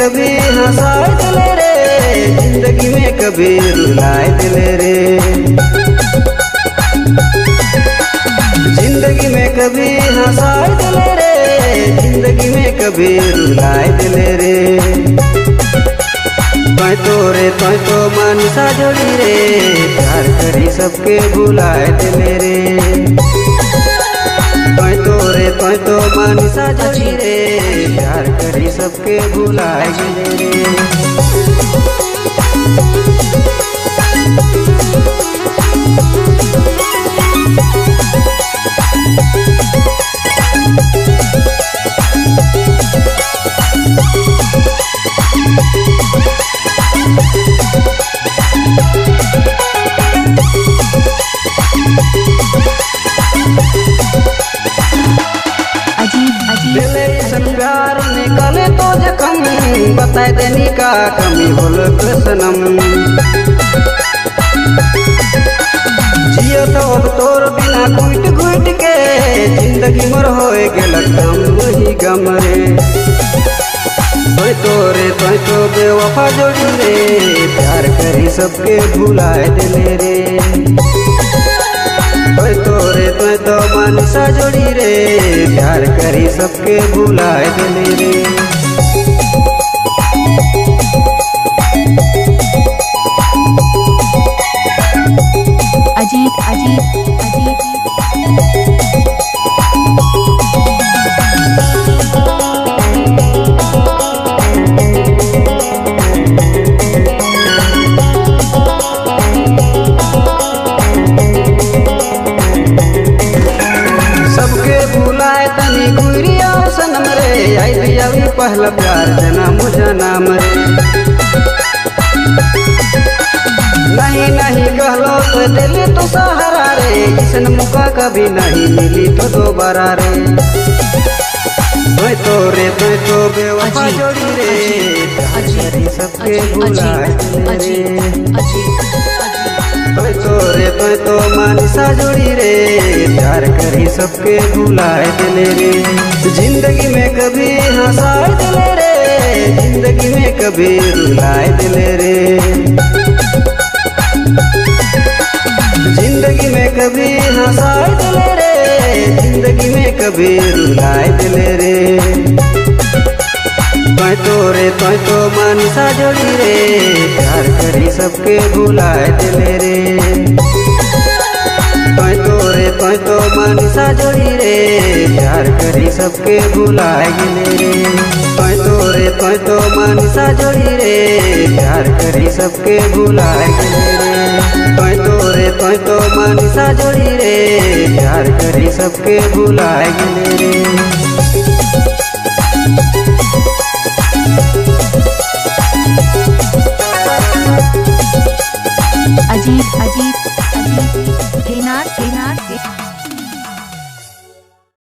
कभी हंसाए दिले रे, जिंदगी में कभी रुलाए दिले रे। जिंदगी में कभी हंसाए दिले रे, जिंदगी में कभी रुलाए दिले रे। तोय तो मनसा जोड़ी रे, प्यार करी सबके भुलाए दिले रे। तोय तो मनसा जोड़ी रे, प्यार करी सबके भुलाए दिले रे। प्यार निकाले तो जखम, बताए देनी का कमी होल सनम। जियो तो अब तोर बिना घुट घुट के, जिंदगी मोर होए गेल गम ही गम रे। तोय तो बेवफा जोड़ी रे, प्यार करी सबके भुलाए दिले रे। तोय तो मनसा जोड़ी रे, प्यार करी सबके भुलाए दिले रे। अजीत अजीत अजीत सनम रे, आई भी अभी पहला प्यार जना मुझा नाम रे। नहीं नहीं कहलो तो दिल तो सहारा रे, इसन मौका कभी नहीं मिली तो दोबारा रे। तोय तो बेवफा जोड़ी रे, करी सबके भुलाए रे। तोय तो मनसा जोड़ी रे, प्यार करी सबके भुलाए दिले रे। जिंदगी में कभी हंसाए दिले रे, जिंदगी में कभी रुलाए दिले रे। जिंदगी में कभी हंसाए दिले रे, जिंदगी में कभी रुलाए दिले रे। तोय तो मनसा जोड़ी रे, प्यार करी सबके भुलाए दिले रे। तोय तो मनसा जोड़ी रे, प्यार करी सबके भुलाए दिले रे। तोय तो मनसा जोड़ी रे, प्यार करी सबके भुलाए दिले रे। तोय तो मनसा जोड़ी रे, प्यार करी सबके भुलाए दिले रे।